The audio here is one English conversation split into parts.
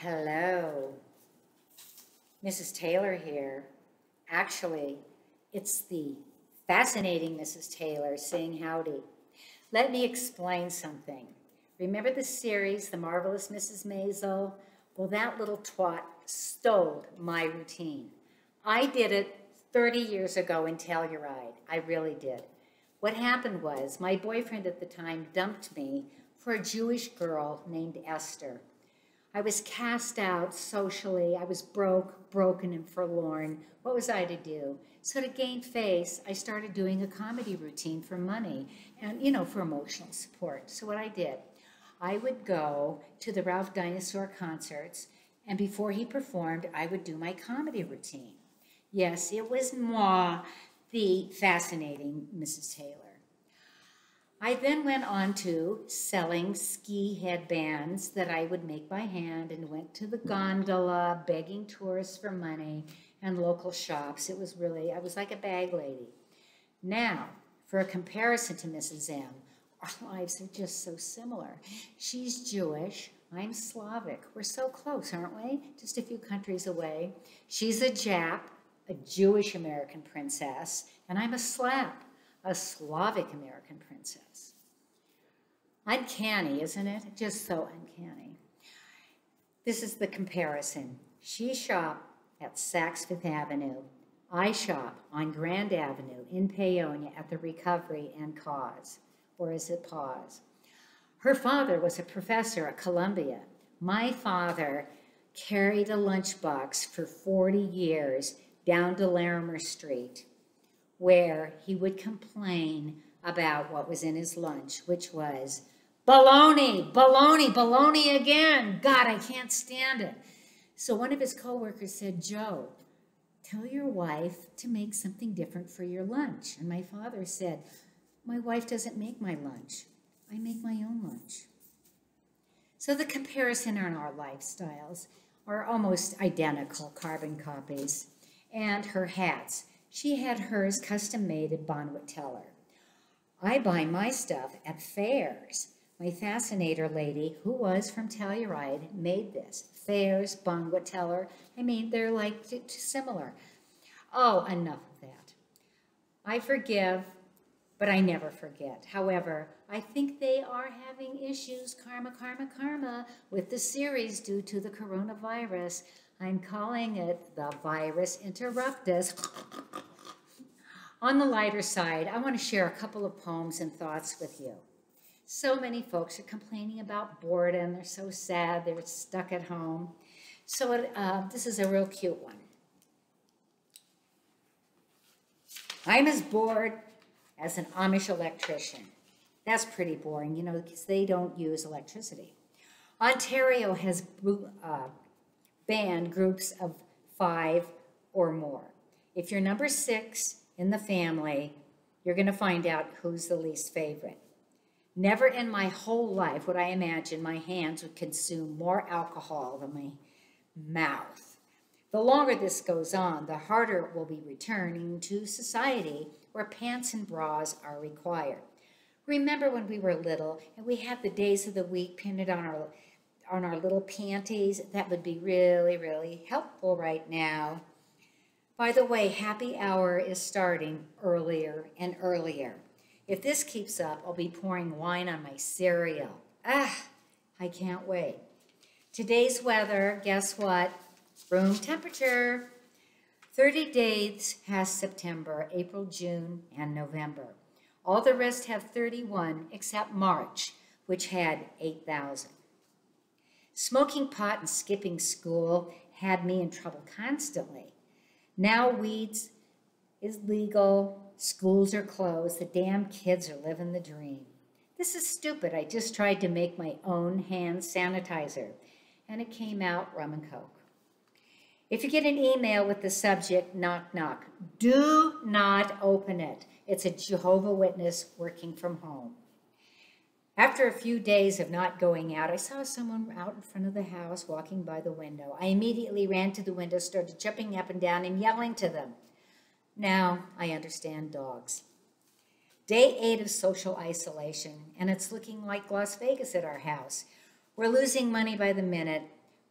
Hello, Mrs. Taylor here. Actually, it's the fascinating Mrs. Taylor saying howdy. Let me explain something. Remember the series, The Marvelous Mrs. Maisel? Well, that little twat stole my routine. I did it 30 years ago in Telluride. I really did. What happened was my boyfriend at the time dumped me for a Jewish girl named Esther. I was cast out socially. I was broke, broken, and forlorn. What was I to do? So to gain face, I started doing a comedy routine for money and, for emotional support. So what I did, I would go to the Ralph Dinosaur concerts, and before he performed, I would do my comedy routine. Yes, it was moi, the fascinating Mrs. Taylor. I then went on to selling ski headbands that I would make by hand and went to the gondola, begging tourists for money and local shops. I was like a bag lady. Now, for a comparison to Mrs. M, our lives are just so similar. She's Jewish, I'm Slavic. We're so close, aren't we? Just a few countries away. She's a Jap, a Jewish American princess, and I'm a Slav, a Slavic American princess. Uncanny, isn't it? Just so uncanny. This is the comparison. She shopped at Saks Fifth Avenue. I shop on Grand Avenue in Paonia at the Recovery and Cause, or is it Pause? Her father was a professor at Columbia. My father carried a lunchbox for 40 years down to Larimer Street, where he would complain about what was in his lunch, which was bologna, bologna, bologna again. God, I can't stand it. So one of his coworkers said, Joe, tell your wife to make something different for your lunch. And my father said, my wife doesn't make my lunch. I make my own lunch. So the comparison on our lifestyles are almost identical, carbon copies. And her hats. She had hers custom made at Bonwit Teller. I buy my stuff at fairs. My fascinator lady, who was from Telluride, made this. Fairs, Bonwit Teller. I mean, they're like similar. Oh, enough of that. I forgive, but I never forget. However, I think they are having issues, karma, karma, karma, with the series due to the coronavirus. I'm calling it the virus interruptus. On the lighter side, I want to share a couple of poems and thoughts with you. So many folks are complaining about boredom. They're so sad. They're stuck at home. So this is a real cute one. I'm as bored as an Amish electrician. That's pretty boring, because they don't use electricity. Ontario has banned groups of 5 or more. If you're number 6 in the family, you're going to find out who's the least favorite. Never in my whole life would I imagine my hands would consume more alcohol than my mouth. The longer this goes on, the harder it will be returning to society where pants and bras are required. Remember when we were little and we had the days of the week pinned on our little panties? That would be really, really helpful right now. By the way, happy hour is starting earlier and earlier. If this keeps up, I'll be pouring wine on my cereal. I can't wait. Today's weather, guess what? Room temperature. 30 days has September, April, June, and November. All the rest have 31 except March, which had 8,000. Smoking pot and skipping school had me in trouble constantly. Now weeds is legal, schools are closed, the damn kids are living the dream. This is stupid. I just tried to make my own hand sanitizer, and it came out rum and coke. If you get an email with the subject, knock, knock, do not open it. It's a Jehovah's Witness working from home. After a few days of not going out, I saw someone out in front of the house walking by the window. I immediately ran to the window, started jumping up and down and yelling to them. Now I understand dogs. Day 8 of social isolation, and it's looking like Las Vegas at our house. We're losing money by the minute.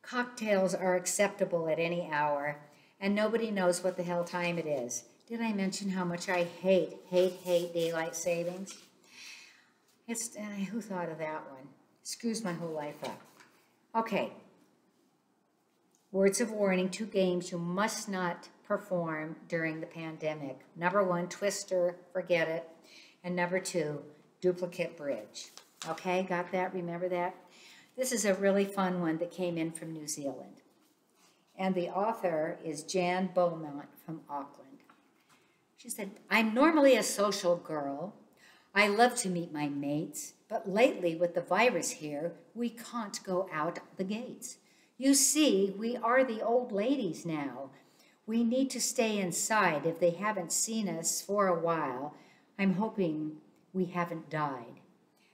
Cocktails are acceptable at any hour, and nobody knows what the hell time it is. Did I mention how much I hate daylight savings? Who thought of that one? Screws my whole life up. Okay. Words of warning, 2 games you must not perform during the pandemic. Number 1, Twister, forget it. And number 2, duplicate bridge. Okay, got that? Remember that? This is a really fun one that came in from New Zealand. And the author is Jan Beaumont from Auckland. She said, I'm normally a social girl. I love to meet my mates, but lately with the virus here, we can't go out the gates. You see, we are the old ladies now. We need to stay inside if they haven't seen us for a while. I'm hoping we haven't died.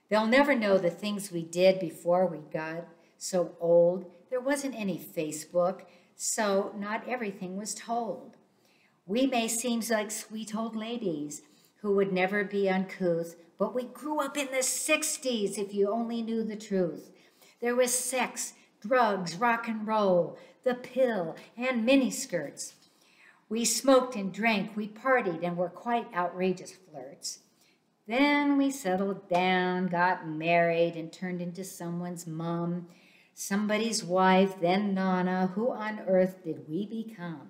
They'll never know the things we did before we got so old. There wasn't any Facebook, so not everything was told. We may seem like sweet old ladies who would never be uncouth, but we grew up in the 60s if you only knew the truth. There was sex, drugs, rock and roll, the pill, and miniskirts. We smoked and drank, we partied, and were quite outrageous flirts. Then we settled down, got married, and turned into someone's mom, somebody's wife, then Nana. Who on earth did we become?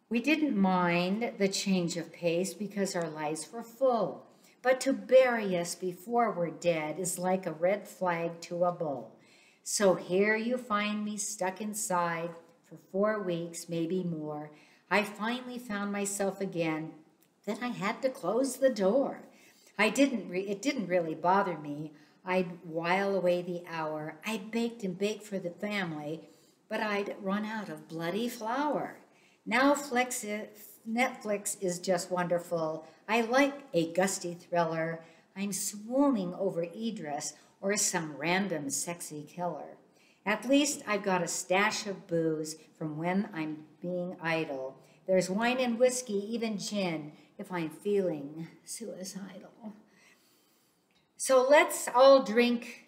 We didn't mind the change of pace because our lives were full. But to bury us before we're dead is like a red flag to a bull. So here you find me stuck inside for 4 weeks, maybe more. I finally found myself again. Then I had to close the door. It didn't really bother me. I'd while away the hour. I baked and baked for the family, but I'd run out of bloody flour. Now Netflix is just wonderful. I like a gusty thriller. I'm swooning over Idris or some random sexy killer. At least I've got a stash of booze from when I'm being idle. There's wine and whiskey, even gin, if I'm feeling suicidal. So let's all drink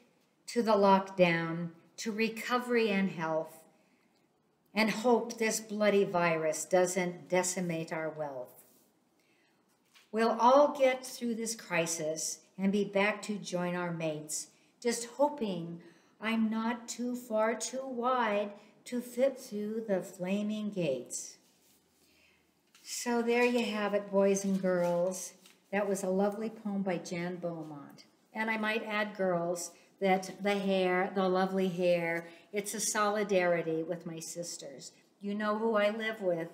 to the lockdown, to recovery and health, and hope this bloody virus doesn't decimate our wealth. We'll all get through this crisis and be back to join our mates, just hoping I'm not too far too wide to fit through the flaming gates. So there you have it, boys and girls. That was a lovely poem by Jan Beaumont. And I might add, girls, that the lovely hair, it's a solidarity with my sisters. You know who I live with,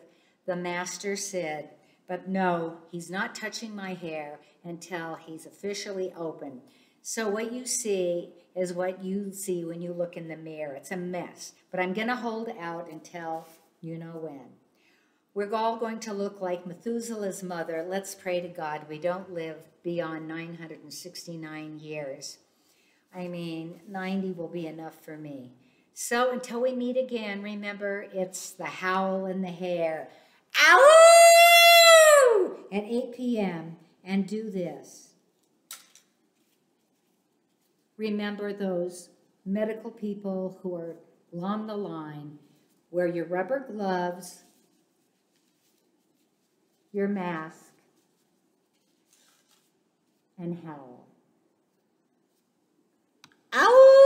the Master Sid. But no, he's not touching my hair until he's officially open. So what you see is what you see when you look in the mirror. It's a mess. But I'm going to hold out until you know when. We're all going to look like Methuselah's mother. Let's pray to God we don't live beyond 969 years. I mean, 90 will be enough for me. So until we meet again, remember, it's the howl and the hair. Ow! At 8 p.m. And do this. Remember those medical people who are along the line. Wear your rubber gloves, your mask, and howl. Ow!